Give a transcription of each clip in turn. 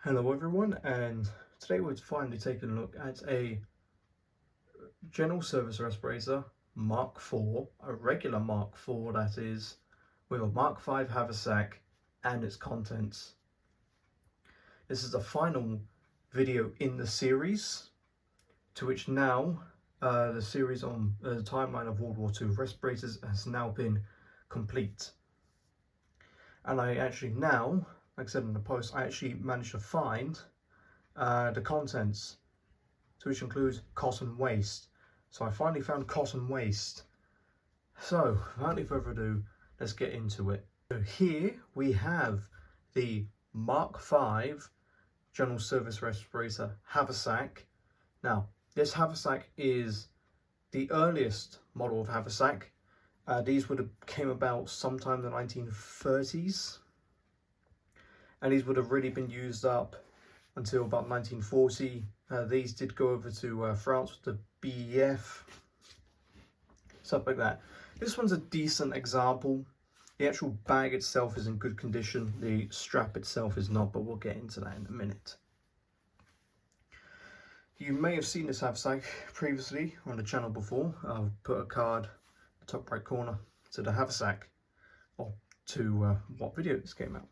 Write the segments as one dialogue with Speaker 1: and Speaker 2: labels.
Speaker 1: Hello everyone, and today we're finally taking a look at a General Service Respirator Mk4, a regular Mk4 that is, with a Mk5 Haversack and its contents. This is the final video in the series, to which now the series on the timeline of World War II respirators has now been complete. And I actually now, like I said in the post, I actually managed to find the contents, so which includes cotton waste. So I finally found cotton waste. So without any further ado, let's get into it. So here we have the Mk5 General Service Respirator Haversack. Now this Haversack is the earliest model of Haversack. These would have came about sometime in the 1930s, and these would have really been used up until about 1940. These did go over to France with the BEF, stuff like that. This one's a decent example. The actual bag itself is in good condition. The strap itself is not, but we'll get into that in a minute. You may have seen this Haversack previously on the channel before. I'll put a card in the top right corner to the Haversack, or to what video this came out.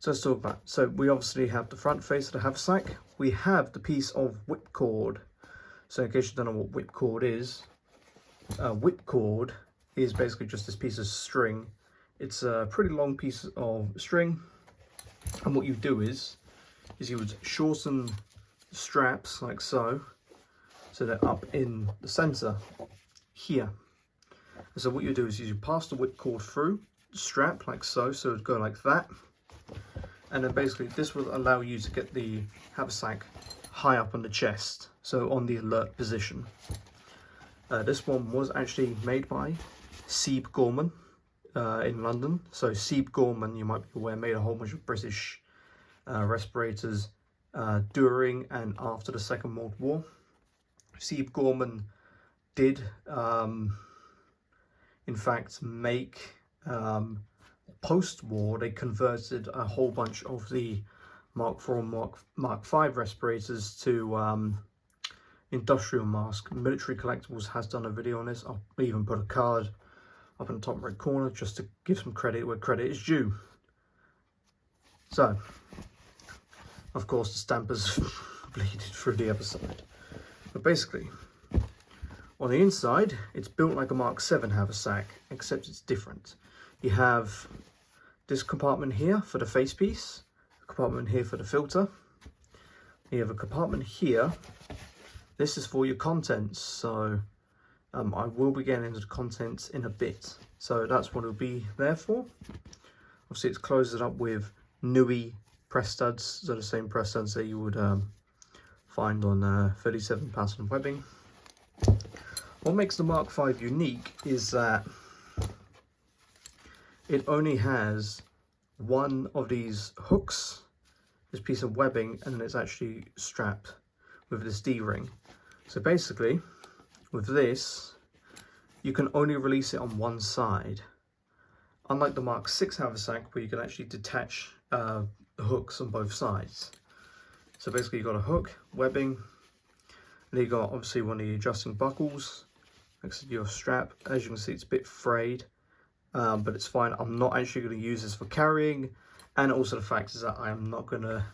Speaker 1: So let's talk about it. So we obviously have the front face of the Haversack. We have the piece of whipcord. So in case you don't know what whipcord is basically just this piece of string. It's a pretty long piece of string, and what you do is you would shorten the straps like so they're up in the center here. And so what you do is you pass the whipcord through the strap like so it would go like that. And then basically this will allow you to get the Haversack high up on the chest, so on the alert position. This one was actually made by Sieb Gorman in London. So Sieb Gorman, you might be aware, made a whole bunch of British respirators during and after the Second World War. Sieb Gorman did in fact make post-war, they converted a whole bunch of the Mk4 and Mk5 respirators to industrial mask. Military Collectibles has done a video on this. I'll even put a card up in the top right corner just to give some credit where credit is due. So, of course, the stampers bleeded through the other side. But basically, on the inside, it's built like a Mk7 Haversack, except it's different. You have this compartment here for the face piece, a compartment here for the filter. You have a compartment here. This is for your contents. So I will be getting into the contents in a bit. So that's what it'll be there for. Obviously, it's closed up with Nui press studs. So the same press studs that you would find on 37 pattern webbing. What makes the Mk5 unique is that it only has one of these hooks, this piece of webbing, and then it's actually strapped with this D-ring. So basically, with this, you can only release it on one side. Unlike the Mk6 Haversack, where you can actually detach the hooks on both sides. So basically, you've got a hook, webbing, and then you've got obviously one of the adjusting buckles next to your strap. As you can see, it's a bit frayed. But it's fine. I'm not actually going to use this for carrying, and also the fact is that I am not going to,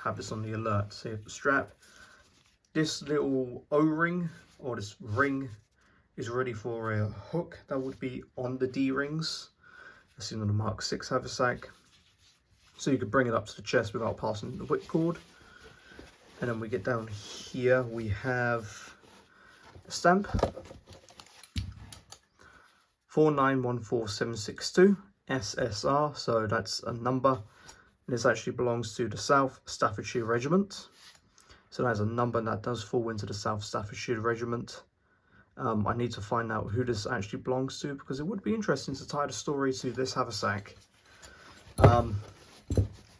Speaker 1: have this on the alert. So you have the strap. This little O-ring, or this ring, is ready for a hook that would be on the D-rings. That's in the Mk6 Haversack. So you could bring it up to the chest without passing the whipcord. And then we get down here, we have a stamp. 4914762 SSR, so that's a number, and this actually belongs to the South Staffordshire Regiment. So that's a number that does fall into the South Staffordshire Regiment. I need to find out who this actually belongs to, because it would be interesting to tie the story to this Haversack. On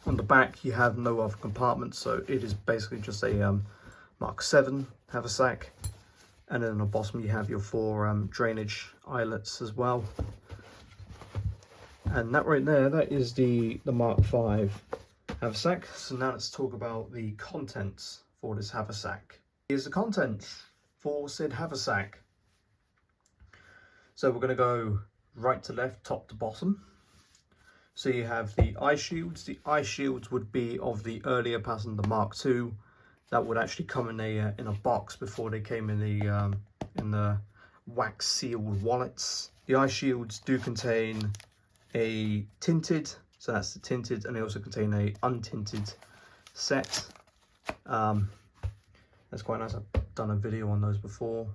Speaker 1: the back you have no other compartments, so it is basically just a Mk7 Haversack. And then on the bottom you have your 4 drainage eyelets as well. And that right there, that is the Mk5 haversack. So now let's talk about the contents for this haversack. Here's the contents for said haversack. So we're going to go right to left, top to bottom. So you have the eye shields. The eye shields would be of the earlier pattern, the Mark II, that would actually come in a box before they came in the wax sealed wallets. The eye shields do contain a tinted, so that's the tinted, and they also contain a untinted set. That's quite nice. I've done a video on those before.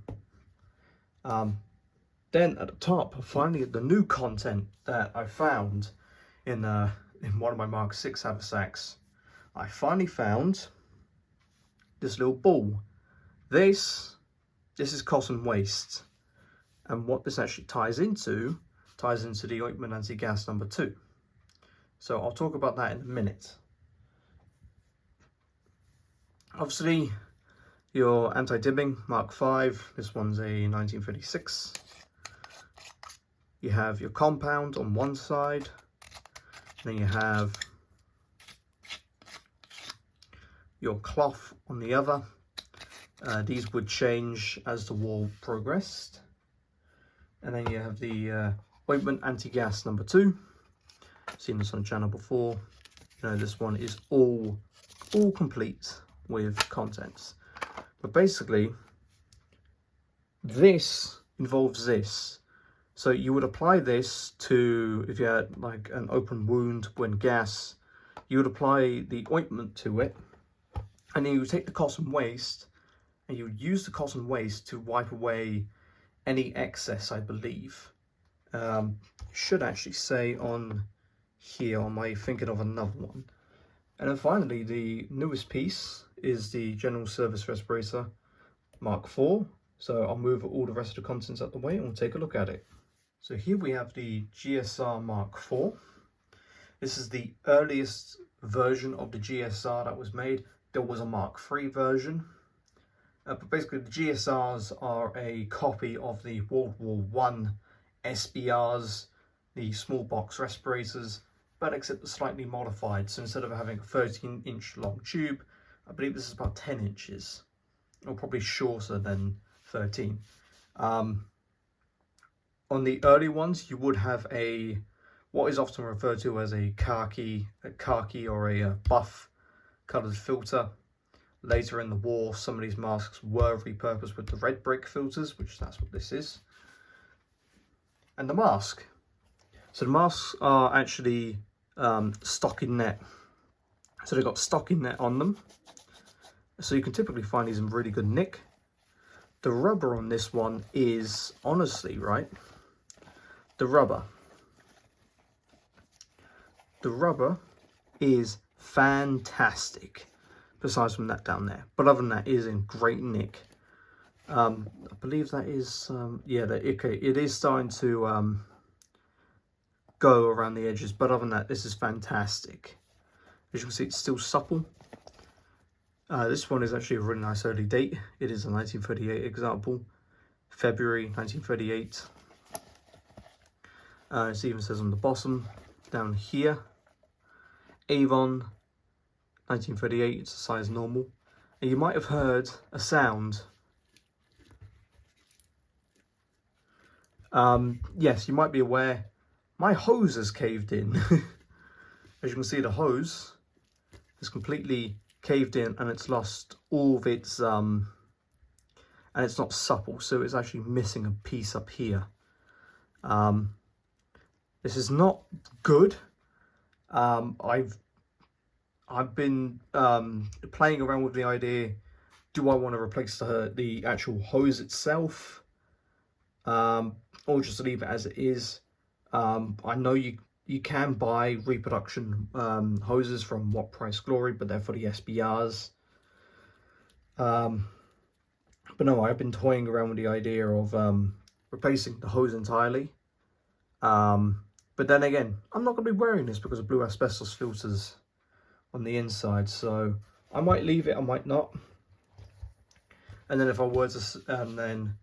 Speaker 1: Then at the top, finally, the new content that I found in one of my Mark 6 haversacks, I finally found this little ball. This is cotton waste, and what this actually ties into the ointment anti-gas number 2. So I'll talk about that in a minute. Obviously, your anti-dimming Mark 5. This one's a 1936. You have your compound on one side. Then you have your cloth on the other. These would change as the war progressed. And then you have the ointment anti-gas number 2. Seen this on the channel before. You know, this one is all complete with contents. But basically, this involves this. So you would apply this to, if you had like an open wound when gas, you would apply the ointment to it, and then you would take the cotton waste, and you would use the cotton waste to wipe away any excess, I believe. Should actually say on here, am I thinking of another one? And then finally, the newest piece is the General Service Respirator Mark 4. So I'll move all the rest of the contents out the way and we'll take a look at it. So here we have the GSR Mark 4. This is the earliest version of the GSR that was made. There was a Mark 3 version. But basically the GSRs are a copy of the World War I SBRs, the small box respirators, but except slightly modified. So instead of having a 13-inch long tube, I believe this is about 10 inches, or probably shorter than 13. On the early ones, you would have what is often referred to as a khaki or a buff coloured filter. Later in the war, some of these masks were repurposed with the red brick filters, which that's what this is. And the mask. So the masks are actually stocking net. So they've got stocking net on them. So you can typically find these in really good nick. The rubber on this one is, honestly, right? The rubber is fantastic, besides from that down there. But other than that, it is in great nick. I believe that is, yeah, okay, it is starting to go around the edges, but other than that, this is fantastic. As you can see, it's still supple. This one is actually a really nice early date. It is a 1938 example, February 1938. It even says on the bottom down here, Avon 1938. It's a size normal, and you might have heard a sound. Yes, you might be aware my hose has caved in. As you can see, the hose is completely caved in and it's lost all of its and it's not supple, so it's actually missing a piece up here. This is not good. I've been playing around with the idea, do I want to replace the actual hose itself, or just leave it as it is? I know you can buy reproduction hoses from What Price Glory, but they're for the SBRs. But no, I've been toying around with the idea of replacing the hose entirely. But then again, I'm not going to be wearing this because of blue asbestos filters on the inside, so I might leave it, I might not. And then if I were to,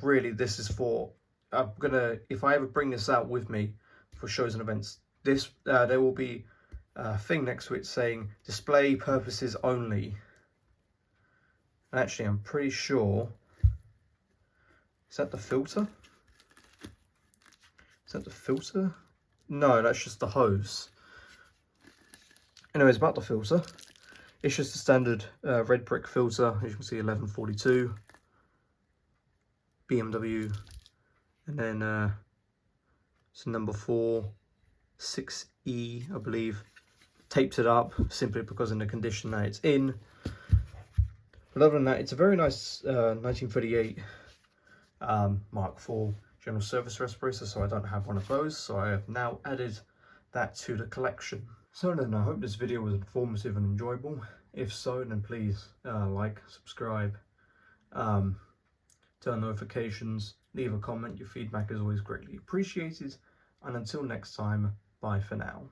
Speaker 1: really this is for, I'm gonna, if I ever bring this out with me for shows and events, this there will be thing next to it saying display purposes only. And actually, I'm pretty sure, is that the filter? Is that the filter? No, that's just the hose. Anyways, about the filter, it's just a standard red brick filter. As you can see, 1142 BMW, and then it's number 4 6E, I believe. Taped it up simply because in the condition that it's in. But other than that, it's a very nice 1938 Mark IV General Service Respirator, so I don't have one of those, so I have now added that to the collection. So then, I hope this video was informative and enjoyable. If so, then please like, subscribe, turn notifications, leave a comment. Your feedback is always greatly appreciated. And until next time, bye for now.